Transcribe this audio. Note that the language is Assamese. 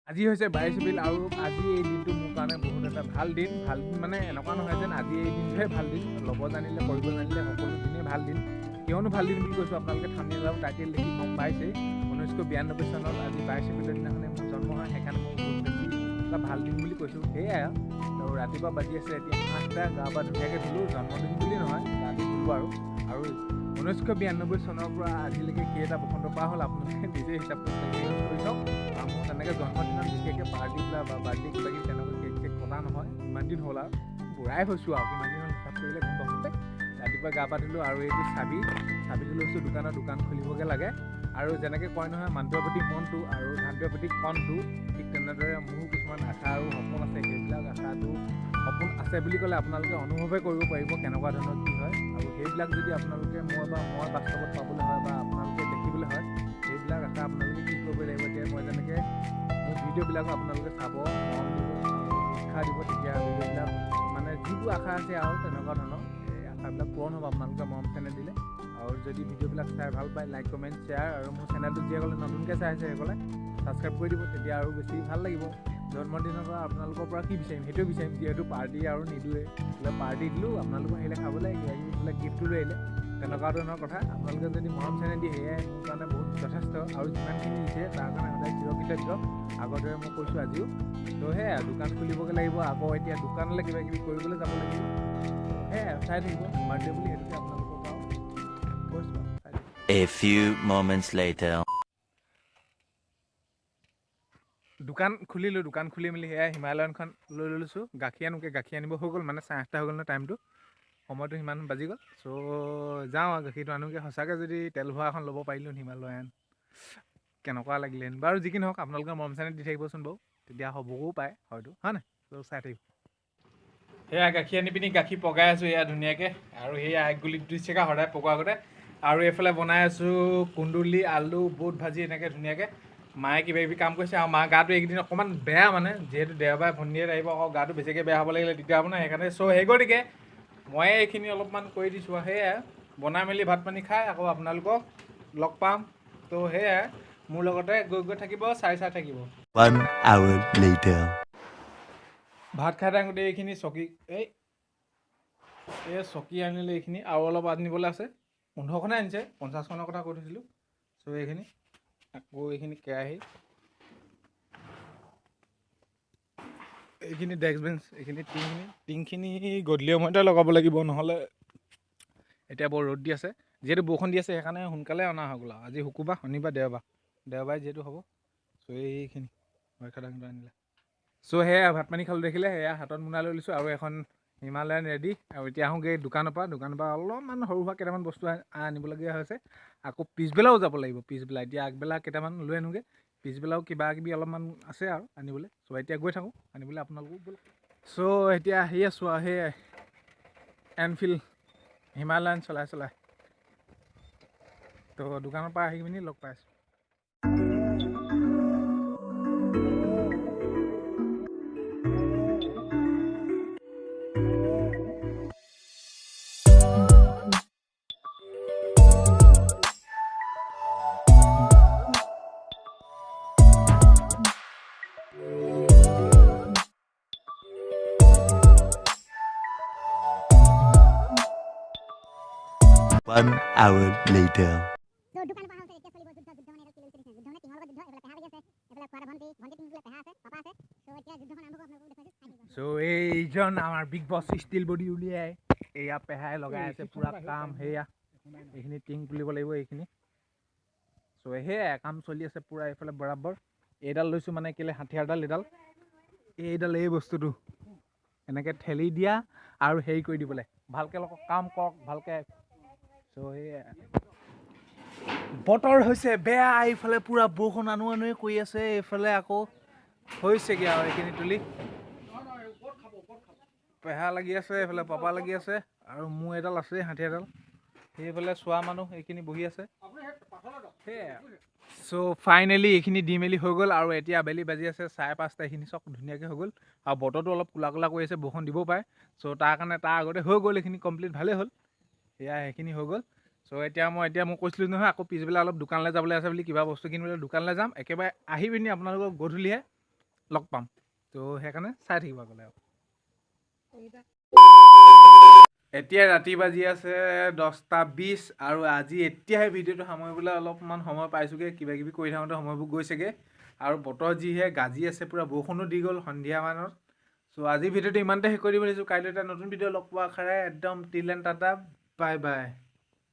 আজি হৈছে 22 এপ্ৰিল আৰু আজি এই দিনটো মোৰ কাৰণে বহুত এটা ভাল দিন মানে এনেকুৱা নহয় যেন আজি এই দিনটোহে ভাল দিন ল'ব জানিলে কৰিব জানিলে সকলো দিনেই ভাল দিন কিয়নো ভাল দিন বুলি কৈছোঁ আপোনালোকে থাম্বনেইল আৰু টাইটেল দেখি গম পাইছেই 1992 চনত আজি 22 এপ্ৰিলৰ দিনাখনে মোৰ জন্ম হয় সেইকাৰণে মই বহুত বেছি এটা ভাল দিন বুলি কৈছোঁ সেয়াই আৰু ৰাতিপুৱা বাজি আছে এতিয়া 8টা গা পা ধুনীয়াকৈ ধুলোঁ জন্মদিন বুলি নহয় গাটো ধুলোঁ আৰু 1992 চনৰ পৰা আজিলৈকে কেইটা বসন্ত পাৰ হ'ল আপোনালোকে নিজে হিচাপ কৰি চাওক মোৰ তেনেকৈ জন্মদিনত বিশেষকৈ পাৰ্টিবিলাক বা বাৰ্থডে কিবা কিবি তেনেকৈ কেক চেক কটা নহয় ইমান দিন হ'ল আৰু বুঢ়াই হৈছোঁ আৰু কিমান দিন হ'ল হিচাপ কৰিলে গম পাব ৰাতিপুৱা গা পা ধুলোঁ আৰু এইটো চাবিটো লৈছোঁ দোকান খুলিবগৈ লাগে আৰু যেনেকৈ কয় নহয় মানুহটোৰ প্ৰতি মনটো আৰু ধানটোৰ প্ৰতি কণটো ঠিক তেনেদৰে মোৰো কিছুমান আশা আৰু সপোন আছে সেইবিলাক আশাটো সপোন আছে বুলি ক'লে আপোনালোকে অনুভৱে কৰিব পাৰিব কেনেকুৱা ধৰণৰ কি হয় আৰু সেইবিলাক যদি আপোনালোকে মই বাস্তৱত পাবলৈ হয় বা আপোনালোকে দেখিবলৈ হয় সেইবিলাক আশা আপোনালোকে কি কৰিব লাগিব এতিয়া মই যেনেকৈ মোৰ ভিডিঅ'বিলাক আপোনালোকে চাব মৰম দিব উৎসাহ দিব তেতিয়া ভিডিঅ'বিলাক মানে যিবোৰ আশা আছে আৰু তেনেকুৱা ধৰণৰ এই আশাবিলাক পূৰণ হ'ব আপোনালোকে মৰম চেনেহ দিলে আৰু যদি ভিডিঅ'বিলাক চাই ভাল পায় লাইক কমেণ্ট শ্বেয়াৰ আৰু মোৰ চেনেলটো যিসকলে নতুনকৈ চাই আছে সেইসকলে ছাবস্ক্ৰাইব কৰি দিব তেতিয়া আৰু বেছি ভাল লাগিব জন্মদিনৰ পৰা আপোনালোকৰ পৰা কি বিচাৰিম সেইটোৱে বিচাৰিম যিহেতু পাৰ্টি আৰু নিদোৱে বোলে পাৰ্টি দিলোঁ আপোনালোকক আহিলে খাবলৈ কিবা কিবি বোলে গিফ্টটো লৈ আহিলে তেনেকুৱা ধৰণৰ কথা আপোনালোকে যদি মৰম চেনেহ দিয়ে সেয়াই মোৰ কাৰণে বহুত যথেষ্ট আৰু যিমানখিনি দিছে তাৰ কাৰণে সদায় চিৰকৃতজ্ঞ আগৰ দৰে মই কৈছোঁ আজিও তো সেয়াই দোকান খুলিবগৈ লাগিব আকৌ এতিয়া দোকানলৈ কিবা কিবি কৰিবলৈ যাব লাগিব সেয়াই চাই থাকিব বাৰ্থডে বুলি সেইটোকে আপোনালোকক আৰু কৈছোঁ A few moments later. দোকান খুলি মেলি সেয়া হিমালয়নখন লৈ লৈছোঁ গাখীৰ আনিব হৈ গ'ল মানে 8:30 হৈ গ'ল ন টাইমটো সময়টো সিমান বাজি গ'ল চ' যাওঁ আৰু গাখীৰটো আনোগৈ সঁচাকৈ যদি তেল ভৰা এখন ল'ব পাৰিলোঁ হিমালয়ান কেনেকুৱা লাগিলে বাৰু যি কি নহওক আপোনালোকে মৰম চেনেহ দি থাকিবচোন বাৰু তেতিয়া হ'বও পাৰে হয়তো হয় নাই চ' চাই থাকিব সেয়া গাখীৰ আনি পিনি গাখীৰ পগাই আছোঁ এয়া ধুনীয়াকৈ আৰু সেয়া 1 গুলিত 2 চেকা সদায় পগোৱাৰ আগতে আৰু এইফালে বনাই আছোঁ কুন্দুলি আলু বুট ভাজি এনেকৈ ধুনীয়াকৈ মায়ে কিবা কিবি কাম কৰিছে আৰু মাৰ গাটো এইকেইদিন অকণমান বেয়া মানে যিহেতু দেওবাৰে ভণ্টিয়ে আহিব আকৌ গাটো বেছিকৈ বেয়া হ'ব লাগিলে দিগদাৰ হ'ব নহয় সেইকাৰণে চ' সেই গতিকে ময়ে এইখিনি অলপমান কৰি দিছোঁ আৰু সেয়াই বনাই মেলি ভাত পানী খাই আকৌ আপোনালোকক লগ পাম তো সেয়াই মোৰ লগতে গৈ থাকিব চাই থাকিব 1 hour later. ভাত খাই থাকোঁতে এইখিনি চকী এই চকী আনিলে এইখিনি আৰু অলপ আনিবলৈ আছে 15খনে আনিছে 50খনৰ কথা কৈ থৈছিলোঁ চ' এইখিনি আকৌ এইখিনি কেৰাহী এইখিনি ডেস্ক বেঞ্চ এইখিনি টিংখিনি গধূলি সময়তে লগাব লাগিব নহ'লে এতিয়া বৰ ৰ'দ দি আছে যিহেতু বৰষুণ দি আছে সেইকাৰণে সোনকালে অনা হৈ গ'ল আৰু আজি শুকুৰবাৰ শনিবাৰ দেওবাৰে যিহেতু হ'ব চ' এইখিনি আনিলে চ' সেয়া ভাত পানী খালোঁ দেখিলে সেয়া হাতত মোনা লৈ লৈছোঁ আৰু এখন হিমালয়ান ৰেডি আৰু এতিয়া আহোঁগৈ দোকানৰ পৰা অলপমান সৰু সুৰা কেইটামান বস্তু আনিবলগীয়া হৈছে আকৌ পিছবেলাও যাব লাগিব এতিয়া আগবেলা কেইটামান লৈ আনোগৈ পিছবেলাও কিবা কিবি অলপমান আছে আৰু আনিবলৈ চ' এতিয়া গৈ থাকোঁ আনিবলৈ আপোনালোকো গ'ল চ' এতিয়া আহি আছোঁ আৰু সেই এনফিল্ড হিমালয়ান চলাই তো দোকানৰ পৰা আহি পিনি লগ পাইছোঁ One hour later. চ' এইজন আমাৰ বিগ বছ ষ্টিল বডি উলিয়াই এয়া পেহাই লগাই আছে পুৰা কাম সেয়া এইখিনি টিং তুলিব লাগিব এইখিনি চ' সেয়াই কাম চলি আছে পুৰা এইফালে বৰাবৰ এইডাল লৈছোঁ মানে কেলৈ হাথিয়াৰডাল এইডাল এই বস্তুটো এনেকৈ ঠেলি দিয়া আৰু হেৰি কৰি দিবলৈ ভালকৈ কাম কৰক ভালকৈ চ' সেয়াই বতৰ হৈছে বেয়া এইফালে পুৰা বৰষুণ আনোৱে কৰি আছে এইফালে আকৌ হৈছেগৈ আৰু এইখিনি তুলি পেহা লাগি আছে এইফালে পাপা লাগি আছে আৰু মোৰ এডাল আছে হাথিয়াৰডাল সেইফালে চোৱা মানুহ এইখিনি বহি আছে সেয়াই চ' ফাইনেলি এইখিনি দি মেলি হৈ গ'ল আৰু এতিয়া আবেলি বাজি আছে 5:30 এইখিনি চব ধুনীয়াকৈ হৈ গ'ল আৰু বতৰটো অলপ কোলা কৰি আছে বৰষুণ দিবও পাৰে চ' তাৰ কাৰণে তাৰ আগতে হৈ গ'ল এইখিনি কমপ্লিট ভালেই হ'ল সেয়া সেইখিনি হৈ গ'ল চ' এতিয়া মই কৈছিলোঁ নহয় আকৌ পিছবেলা অলপ দোকানলৈ যাবলৈ আছে বুলি কিবা বস্তু কিনিবলৈ দোকানলৈ যাম একেবাৰে আহি পিনি আপোনালোকক গধূলিহে লগ পাম তো সেইকাৰণে চাই থাকিবা গ'লে এতিয়া ৰাতি বাজি আছে 10:20 আৰু আজি এতিয়াহে ভিডিঅ'টো সামৰিবলৈ অলপমান সময় পাইছোঁগৈ কিবা কিবি কৰি থাকোঁতে সময়বোৰ গৈছেগৈ আৰু বতৰ যিহে গাজি আছে পূৰা বৰষুণো দি গ'ল সন্ধিয়া মানত চ' আজি ভিডিঅ'টো ইমানতে শেষ কৰি দিব দিছোঁ কাইলৈ এটা নতুন ভিডিঅ' লগ পোৱা আশাৰে একদম টিল এণ্ড টাটা বাই বাই